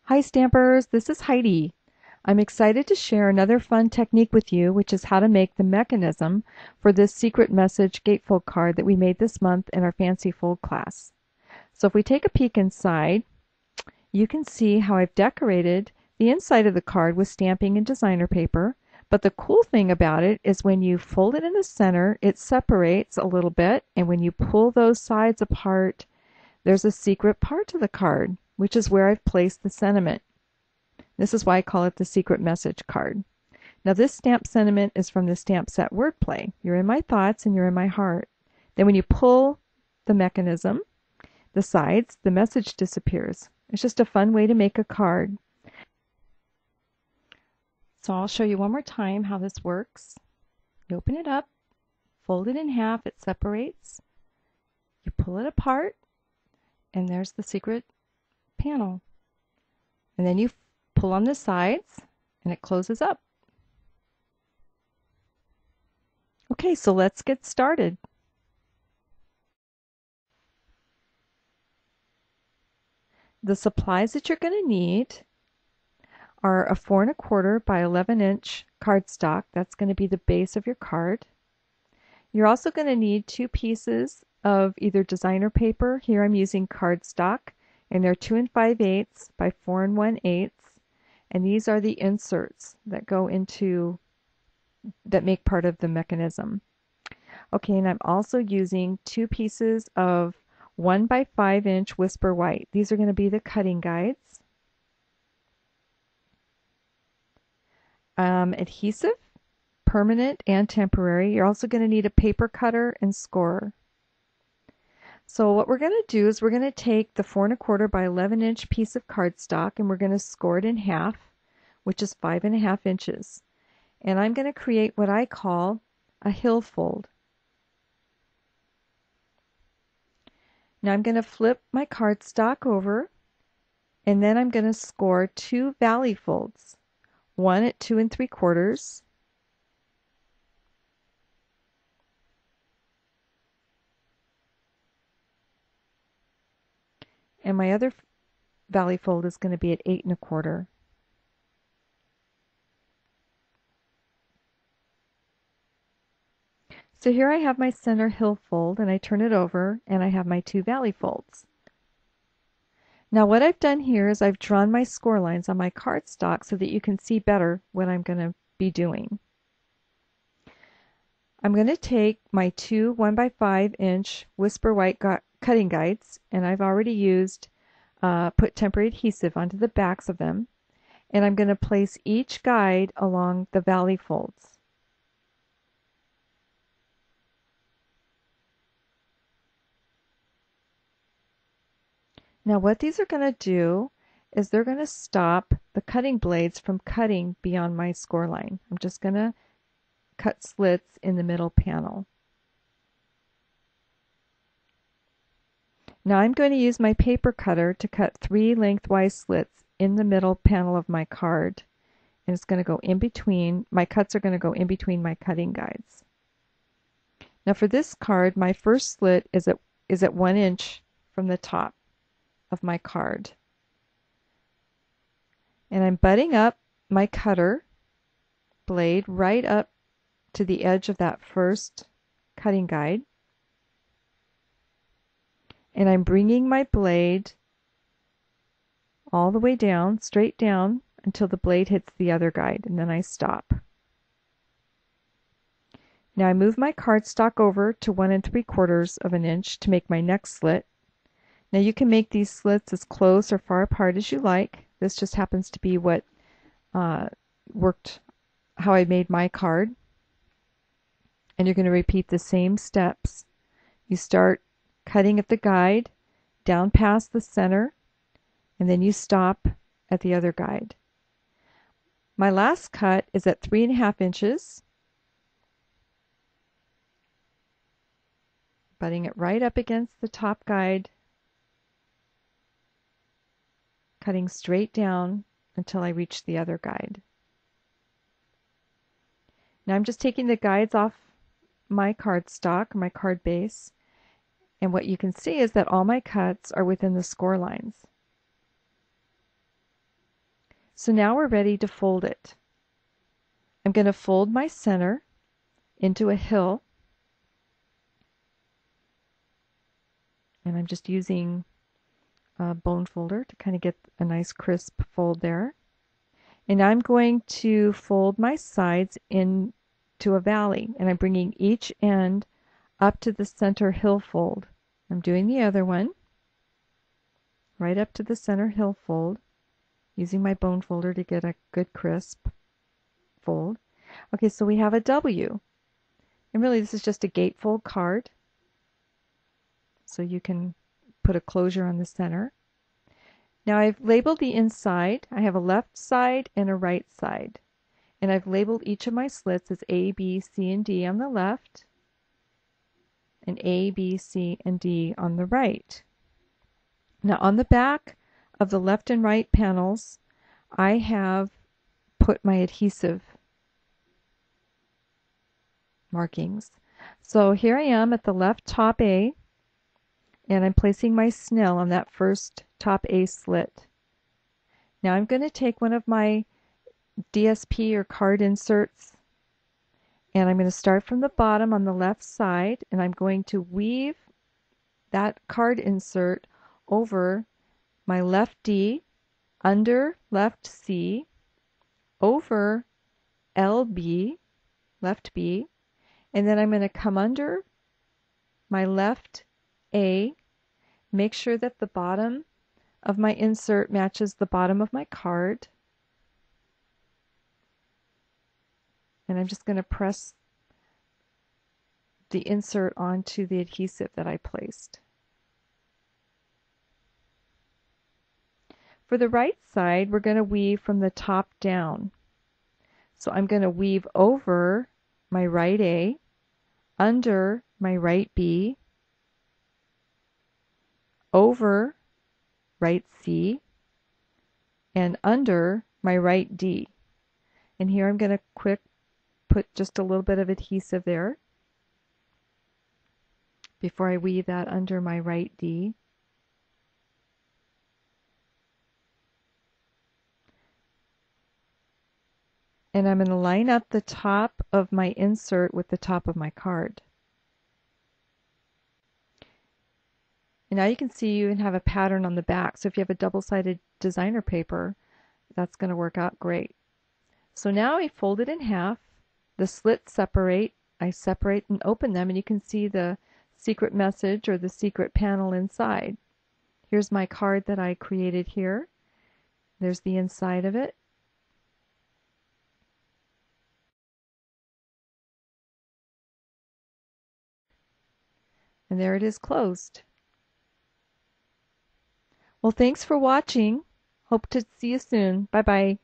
Hi Stampers, this is Heidi. I'm excited to share another fun technique with you, which is how to make the mechanism for this secret message gatefold card that we made this month in our Fancy Fold class. So if we take a peek inside, you can see how I've decorated the inside of the card with stamping and designer paper. But the cool thing about it is when you fold it in the center, it separates a little bit, and when you pull those sides apart, there's a secret part to the card, which is where I've placed the sentiment. This is why I call it the secret message card. Now this stamp sentiment is from the stamp set Wordplay. You're in my thoughts and you're in my heart. Then when you pull the mechanism, the sides, the message disappears. It's just a fun way to make a card. So I'll show you one more time how this works. You open it up, fold it in half, it separates. You pull it apart, and there's the secret panel. And then you pull on the sides, and it closes up. Okay, so let's get started. The supplies that you're going to need are a 4 1/4 by 11-inch cardstock. That's going to be the base of your card. You're also going to need 2 pieces of either designer paper. Here I'm using cardstock, and they're 2 5/8 by 4 1/8. And these are the inserts that go into, that make part of the mechanism. Okay, and I'm also using 2 pieces of 1 by 5-inch Whisper White. These are going to be the cutting guides. Adhesive, permanent and temporary. You're also going to need a paper cutter and scorer. So what we're going to do is we're going to take the 4 1/4 by 11-inch piece of cardstock, and we're going to score it in half, which is 5.5 inches. And I'm going to create what I call a hill fold. Now I'm going to flip my cardstock over, and then I'm going to score 2 valley folds, one at 2 3/4, and my other valley fold is going to be at 8 1/4. So here I have my center hill fold, and I turn it over, and I have my 2 valley folds. Now what I've done here is I've drawn my score lines on my cardstock so that you can see better what I'm going to be doing. I'm going to take my 2 1 by 5-inch Whisper White cutting guides, and I've already used put temporary adhesive onto the backs of them, and I'm going to place each guide along the valley folds. Now what these are going to do is they're going to stop the cutting blades from cutting beyond my score line. I'm just going to cut slits in the middle panel. Now I'm going to use my paper cutter to cut 3 lengthwise slits in the middle panel of my card. And it's going to go in between, my cuts are going to go in between my cutting guides. Now for this card, my first slit is at 1 inch from the top of my card. And I'm butting up my cutter blade right up to the edge of that first cutting guide. And I'm bringing my blade all the way down, straight down, until the blade hits the other guide, and then I stop. Now I move my cardstock over to 1 3/4 of an inch to make my next slit. Now you can make these slits as close or far apart as you like. This just happens to be what worked, how I made my card. And you're going to repeat the same steps. You start cutting at the guide, down past the center, and then you stop at the other guide. My last cut is at 3 1/2 inches, butting it right up against the top guide, cutting straight down until I reach the other guide. Now I'm just taking the guides off my cardstock, my card base, and what you can see is that all my cuts are within the score lines. So now we're ready to fold it. I'm going to fold my center into a hill, and I'm just using a bone folder to kind of get a nice crisp fold there. And I'm going to fold my sides into a valley, and I'm bringing each end up to the center hill fold. I'm doing the other one right up to the center hill fold, using my bone folder to get a good crisp fold. Okay, so we have a W. And really this is just a gatefold card, so you can put a closure on the center. Now I've labeled the inside. I have a left side and a right side. And I've labeled each of my slits as A, B, C, and D on the left, and A, B, C, and D on the right. Now on the back of the left and right panels, I have put my adhesive markings. So here I am at the left top A, and I'm placing my snell on that first top A slit. Now I'm going to take one of my DSP or card inserts, and I'm going to start from the bottom on the left side, and I'm going to weave that card insert over my left D, under left C, over LB, left B, and then I'm going to come under my left A, make sure that the bottom of my insert matches the bottom of my card, and I'm just going to press the insert onto the adhesive that I placed. For the right side, we're going to weave from the top down. So I'm going to weave over my right A, under my right B, over right C, and under my right D. And here I'm going to put just a little bit of adhesive there before I weave that under my right D. And I'm going to line up the top of my insert with the top of my card. And now you can see you can have a pattern on the back. So if you have a double-sided designer paper, that's going to work out great. So now I fold it in half. The slits separate. I separate and open them, and you can see the secret message or the secret panel inside. Here's my card that I created here. There's the inside of it. And there it is closed. Well, thanks for watching. Hope to see you soon. Bye-bye.